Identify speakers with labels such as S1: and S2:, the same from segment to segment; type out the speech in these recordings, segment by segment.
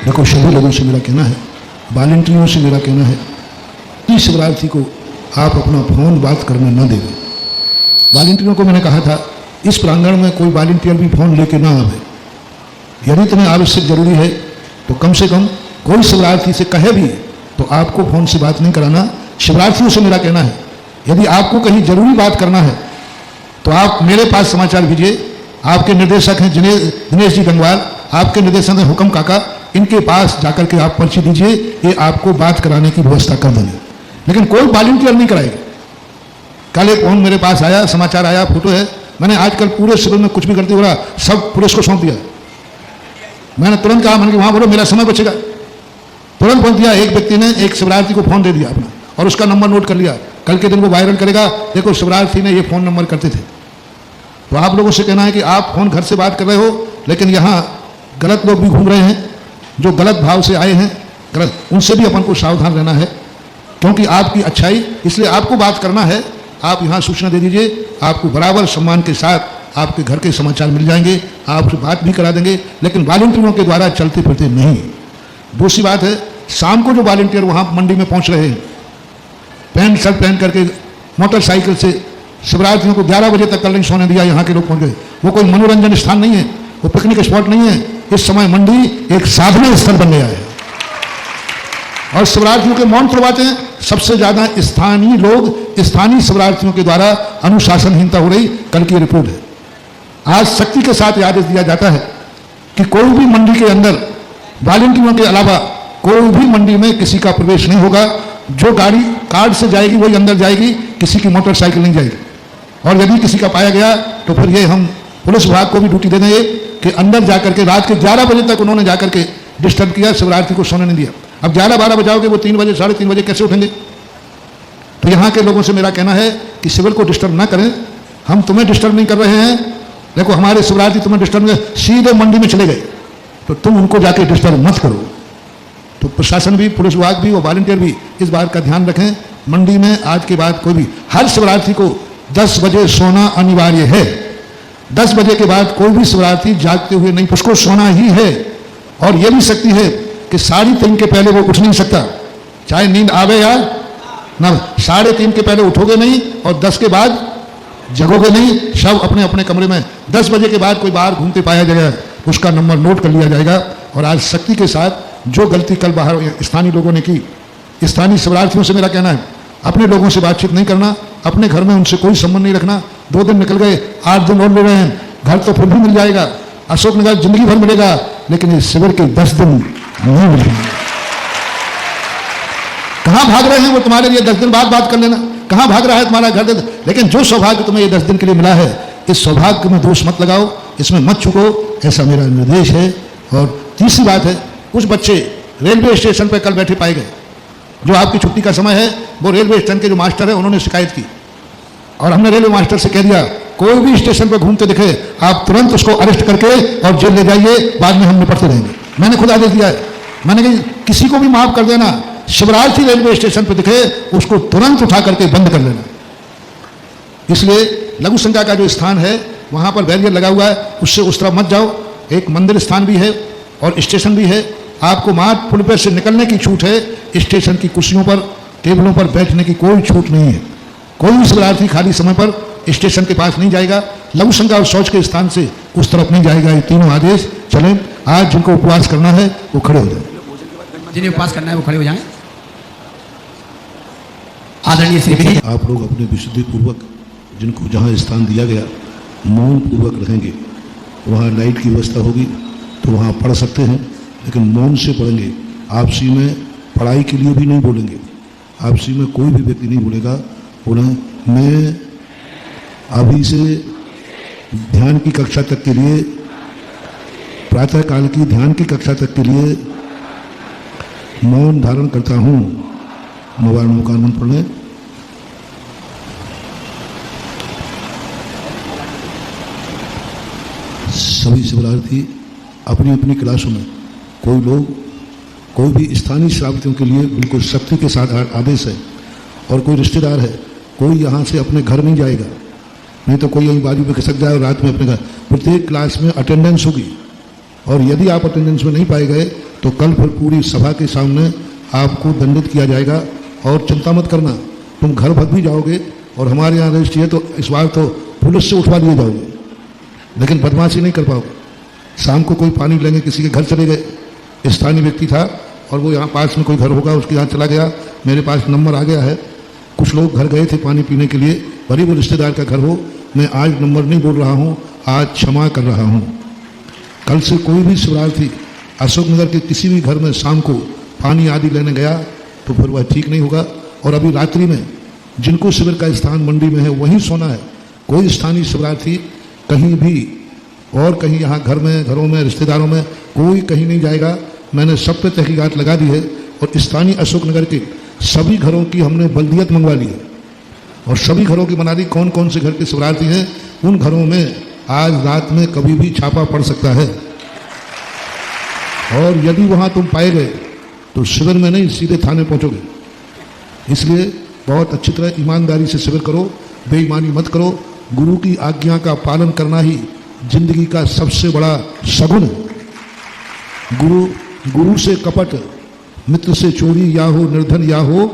S1: देखो सभी लोगों से मेरा कहना है, वॉलंटियरों से मेरा कहना है कि शिवरात्रि को आप अपना फ़ोन बात करने न देंगे। वॉलंटियरों को मैंने कहा था इस प्रांगण में कोई वॉलंटियर भी फ़ोन लेके ना आवे। यदि तुम्हें आवश्यक जरूरी है तो कम से कम कोई शिवरात्रि से कहे भी तो आपको फ़ोन से बात नहीं कराना। शिवरात्रियों से मेरा कहना है यदि आपको कहीं जरूरी बात करना है तो आप मेरे पास समाचार भेजिए। आपके निर्देशक हैं दिनेश जी गंगवार, आपके निर्देशक हैं हुक्म काका, इनके पास जाकर के आप पर्ची दीजिए, ये आपको बात कराने की व्यवस्था कर देंगे। लेकिन कोई वॉलंटियर नहीं कराएगा। कल एक फोन मेरे पास आया, समाचार आया, फोटो है, मैंने आजकल पूरे शिविर में कुछ भी गलती हो रहा सब पुलिस को सौंप दिया। मैंने तुरंत कहा, मैंने वहाँ बोलो मेरा समय बचेगा। तुरंत बोल दिया। एक व्यक्ति ने एक शिवरात्रि को फ़ोन दे दिया अपना और उसका नंबर नोट कर लिया, कल के दिन वो वायरल करेगा, देखो शिवरात्रि ने ये फ़ोन नंबर करते थे। तो आप लोगों से कहना है कि आप फ़ोन घर से बात कर रहे हो, लेकिन यहाँ गलत लोग भी घूम रहे हैं जो गलत भाव से आए हैं, गलत, उनसे भी अपन को सावधान रहना है क्योंकि आपकी अच्छाई, इसलिए आपको बात करना है। आप यहाँ सूचना दे दीजिए, आपको बराबर सम्मान के साथ आपके घर के समाचार मिल जाएंगे, आपसे बात भी करा देंगे, लेकिन वॉलंटियरों के द्वारा चलते फिरते नहीं। दूसरी बात है, शाम को जो वॉलंटियर वहाँ मंडी में पहुँच रहे हैं पैंट शर्ट पहन करके मोटरसाइकिल से, शिवरात्रियों को 11 बजे तक कल नहीं सोने दिया, यहाँ के लोग पहुँच गए। वो कोई मनोरंजन स्थान नहीं है, वो पिकनिक स्पॉट नहीं है। इस समय मंडी एक साधना स्थल बन गया है और शिवरात्रियों के मौन प्रभाते हैं। सबसे ज़्यादा स्थानीय लोग, स्थानीय शिवरात्रियों के द्वारा अनुशासनहीनता हो रही, कल की रिपोर्ट है। आज सख्ती के साथ आदेश दिया जाता है कि कोई भी मंडी के अंदर वॉलंटियरों के अलावा कोई भी मंडी में किसी का प्रवेश नहीं होगा। जो गाड़ी कार्ड से जाएगी वही अंदर जाएगी, किसी की मोटरसाइकिल नहीं जाएगी। और यदि किसी का पाया गया तो फिर ये हम पुलिस विभाग को भी ड्यूटी दे देंगे कि अंदर जाकर के रात के 11 बजे तक उन्होंने जाकर के डिस्टर्ब किया, शिवरात्रि को सोने नहीं दिया। अब 11-12 बजाओगे वो 3 बजे 3:30 बजे कैसे उठेंगे? तो यहाँ के लोगों से मेरा कहना है कि शिविर को डिस्टर्ब ना करें। हम तुम्हें डिस्टर्ब नहीं कर रहे हैं, देखो हमारे शिवरात्रि तुम्हें डिस्टर्ब नहीं, सीधे मंडी में चले गए तो तुम उनको जाके डिस्टर्ब मत करो। तो प्रशासन भी, पुलिस विभाग भी और वॉलंटियर भी इस बात का ध्यान रखें। मंडी में आज के बाद कोई भी, हर शिवरात्रि को 10 बजे सोना अनिवार्य है। 10 बजे के बाद कोई भी शिवरात्रि जागते हुए नहीं, उसको सोना ही है। और यह भी शक्ति है कि 3:30 के पहले वो उठ नहीं सकता, चाहे नींद आवे या ना। 3:30 के पहले उठोगे नहीं और 10 के बाद जगोगे नहीं। सब अपने अपने कमरे में। 10 बजे के बाद कोई बाहर घूमते पाया जाएगा, उसका नंबर नोट कर लिया जाएगा। और आज शक्ति के साथ जो गलती कल बाहर स्थानीय लोगों ने की, स्थानीय शिवरात्रियों से मेरा कहना है अपने लोगों से बातचीत नहीं करना, अपने घर में उनसे कोई संबंध नहीं रखना। 2 दिन निकल गए, 8 दिन और ले रहे हैं, घर तो फिर भी मिल जाएगा, अशोकनगर जिंदगी भर मिलेगा, लेकिन इस शिविर के 10 दिन नहीं मिलेंगे। कहाँ भाग रहे हैं वो? तुम्हारे लिए 10 दिन बाद बात कर लेना। कहाँ भाग रहा है तुम्हारा घर? लेकिन जो सौभाग्य तुम्हें ये 10 दिन के लिए मिला है, इस सौभाग्य में दोष मत लगाओ, इसमें मत चूको, ऐसा मेरा निर्देश है। और तीसरी बात है, कुछ बच्चे रेलवे स्टेशन पर कल बैठे पाए गए। जो आपकी छुट्टी का समय है, वो रेलवे स्टेशन के जो मास्टर है उन्होंने शिकायत की और हमने रेलवे मास्टर से कह दिया कोई भी स्टेशन पर घूमते दिखे आप तुरंत उसको अरेस्ट करके और जेल ले जाइए, बाद में हम निपटते रहेंगे। मैंने खुद आदेश दिया है, मैंने कहा किसी को भी माफ कर देना, शिवरात्रि रेलवे स्टेशन पर दिखे उसको तुरंत उठा करके बंद कर लेना। इसलिए लघु शंका का जो स्थान है वहाँ पर बैरियर लगा हुआ है, उससे उस तरफ मत जाओ। एक मंदिर स्थान भी है और स्टेशन भी है। आपको मार्ग पुल पर से निकलने की छूट है, स्टेशन की कुर्सियों पर, टेबलों पर बैठने की कोई छूट नहीं है। कोई भी शिवरात्रि खाली समय पर स्टेशन के पास नहीं जाएगा, लघु शंका और शौच के स्थान से उस तरफ नहीं जाएगा। ये तीनों आदेश चलें। आज जिनको उपवास करना है वो खड़े हो जाए,
S2: जिन्हें उपवास करना है वो खड़े हो जाएं। आदरणीय श्री
S1: आप लोग अपने विशुद्धि पूर्वक जिनको जहाँ स्थान दिया गया मौन पूर्वक रहेंगे। वहाँ लाइट की व्यवस्था होगी तो वहाँ पढ़ सकते हैं, लेकिन मौन से पढ़ेंगे। आपसी में पढ़ाई के लिए भी नहीं बोलेंगे, आपसी में कोई भी व्यक्ति नहीं बोलेगा। उन्हें मैं अभी से ध्यान की कक्षा तक के लिए, प्रातःकाल की ध्यान की कक्षा तक के लिए मौन धारण करता हूँ। मोबाइल मुकान मंत्र पढ़ लें। सभी शिवरात्रि अपनी अपनी क्लासों में, कोई लोग, कोई भी स्थानीय शिवरात्रियों के लिए बिल्कुल सख्ती के साथ आदेश है। और कोई रिश्तेदार है, कोई यहाँ से अपने घर नहीं जाएगा, नहीं तो कोई यहीं बाजू पे खिसक जाए और रात में अपने घर। प्रत्येक क्लास में अटेंडेंस होगी और यदि आप अटेंडेंस में नहीं पाए गए तो कल फिर पूरी सभा के सामने आपको दंडित किया जाएगा। और चिंता मत करना, तुम घर भग भी जाओगे और हमारे यहाँ रजिस्ट्री है तो इस बार तो पुलिस से उठवा लिए जाओगे, लेकिन बदमाशी नहीं कर पाओगे। शाम को कोई पानी लेंगे, किसी के घर चले गए, स्थानीय व्यक्ति था और वो यहाँ पास में कोई घर होगा उसके यहाँ चला गया, मेरे पास नंबर आ गया है, कुछ लोग घर गए थे पानी पीने के लिए, भले वो रिश्तेदार का घर हो, मैं आज नंबर नहीं बोल रहा हूँ, आज क्षमा कर रहा हूँ। कल से कोई भी शिवरार्थी अशोकनगर के किसी भी घर में शाम को पानी आदि लेने गया तो फिर वह ठीक नहीं होगा। और अभी रात्रि में जिनको शिविर का स्थान मंडी में है वहीं सोना है। कोई स्थानीय शिवरार्थी कहीं भी और कहीं यहाँ घर में, घरों में, रिश्तेदारों में कोई कहीं नहीं जाएगा। मैंने सब पे तहकीकात लगा दी है और स्थानीय अशोकनगर के सभी घरों की हमने बल्दियत मंगवा ली है और सभी घरों की बना दी। कौन कौन से घर के शिवरार्थी हैं उन घरों में आज रात में कभी भी छापा पड़ सकता है। और यदि वहाँ तुम पाए गए तो शिविर में नहीं, सीधे थाने पहुँचोगे। इसलिए बहुत अच्छी तरह ईमानदारी से शिविर करो, बेईमानी मत करो। गुरु की आज्ञा का पालन करना ही जिंदगी का सबसे बड़ा सगुण है। गुरु से कपट, मित्र से चोरी, या हो निर्धन या हो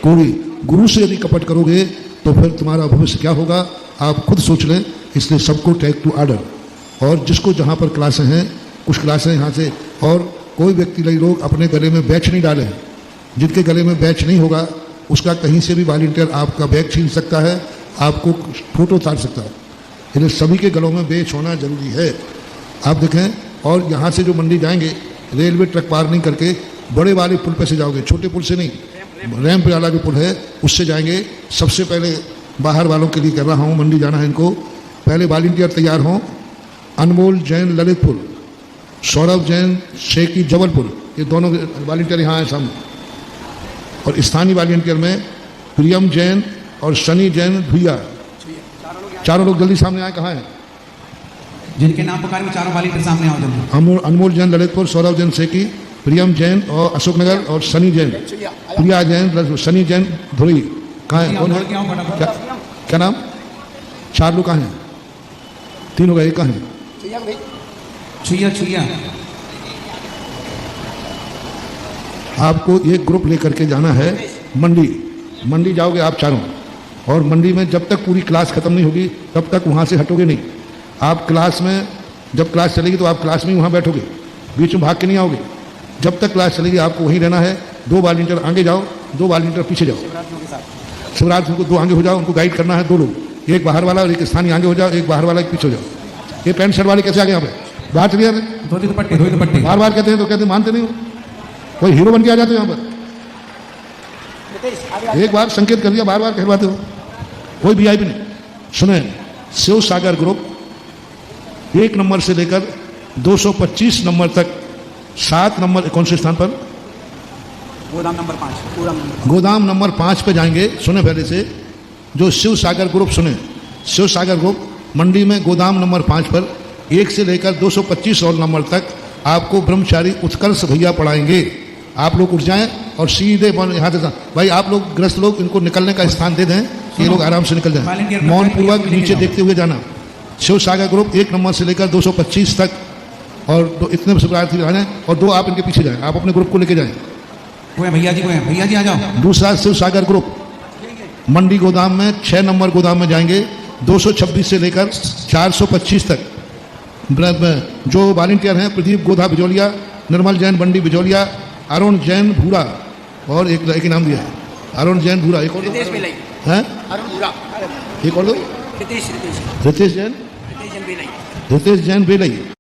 S1: कोरी। गुरु से यदि कपट करोगे तो फिर तुम्हारा भविष्य क्या होगा आप खुद सोच लें। इसलिए सबको टेक टू ऑर्डर। और जिसको जहाँ पर क्लासें हैं, कुछ क्लासें यहाँ से, और कोई व्यक्ति लोग अपने गले में बैच नहीं डालें। जिनके गले में बैच नहीं होगा उसका कहीं से भी वॉलंटियर आपका बैग छीन सकता है, आपको फोटो उतार सकता है। इसलिए सभी के गलों में बैच होना जरूरी है। आप देखें, और यहाँ से जो मंडी जाएंगे रेलवे ट्रैक पार नहीं करके बड़े वाले पुल पे से जाओगे, छोटे पुल से नहीं, रैंप वाला जो पुल है उससे जाएंगे। सबसे पहले बाहर वालों के लिए कर रहा हूँ, मंडी जाना है इनको, पहले वॉलंटियर तैयार हों। अनमोल जैन ललितपुर, सौरभ जैन शेखी जबलपुर, ये दोनों वॉलंटियर यहाँ हैं सामने। और स्थानीय वॉलंटियर में प्रियम जैन और सनी जैन भैया, चारों लोग जल्दी सामने आए। कहाँ हैं?
S2: जिनके नाम पुकारे वो चारों वॉलंटियर सामने आओ जल्दी।
S1: अनमोल जैन ललितपुर, सौरभ जैन शेखी, प्रियम जैन और अशोकनगर, और सनी जैन, प्रिया जैन, सनी जैन धुरी। कहाँ है? कौन है? क्या नाम? 4 लोग कहाँ हैं? 3 हो गए, एक कहाँ है?
S2: छुइया
S1: आपको एक ग्रुप लेकर के जाना है मंडी जाओगे आप चारों। और मंडी में जब तक पूरी क्लास खत्म नहीं होगी तब तक वहाँ से हटोगे नहीं। आप क्लास में, जब क्लास चलेगी तो आप क्लास में ही वहाँ बैठोगे, बीच में भाग के नहीं आओगे। जब तक क्लास चलेगी आपको वहीं रहना है। 2 वॉलंटियर आगे जाओ, 2 वॉलंटियर पीछे जाओ। शिवराज को 2 आगे हो जाओ, उनको गाइड करना है 2 लोग, एक बाहर वाला और एक स्थानीय आगे हो जाओ, एक बाहर वाला एक पीछे हो जाओ। ये पैंट शर्ट वाले कैसे आगे यहाँ पे बाहर चलिए?
S2: धोती दुपट्टे
S1: बार बार कहते हैं तो कहते मानते नहीं हो। कोई हीरो बन के आ जाते हो यहाँ पर। एक बार संकेत कर दिया, बार बार कहवाते हो। कोई वीआईपी नहीं। सुने, शिव सागर ग्रुप 1 नंबर से लेकर 225 नंबर तक, 7 नंबर कौन से स्थान पर? गोदाम नंबर 5 पे जाएंगे। सुने पहले से, जो शिव सागर ग्रुप, सुने, शिव सागर ग्रुप मंडी में गोदाम नंबर 5 पर 1 से लेकर 225 और नंबर तक आपको ब्रह्मचारी उत्कर्ष भैया पढ़ाएंगे। आप लोग उठ जाएं और सीधे यहाँ से, भाई आप लोग ग्रस्त लोग इनको निकलने का स्थान दे दें, ये लोग आराम से निकल जाएं। मौन पूर्वक नीचे देखते हुए जाना। शिव सागर ग्रुप 1 नंबर से लेकर 225 तक, और इतने शिवरार्थी जाने, और 2 आप इनके पीछे जाएं, आप अपने ग्रुप को लेके जाएं।
S2: भैया जी आ जाओ।
S1: दूसरा शिव सागर ग्रुप मंडी गोदाम में 6 नंबर गोदाम में जाएंगे, 226 से लेकर 425 तक। जो वॉलंटियर हैं, प्रदीप गोधा बिजौलिया, निर्मल जैन बंडी बिजौलिया, अरुण जैन भूरा, और एक ही नाम दिया है, अरुण जैन भूरा। एक और है, एक और रितेश जैन बेलई।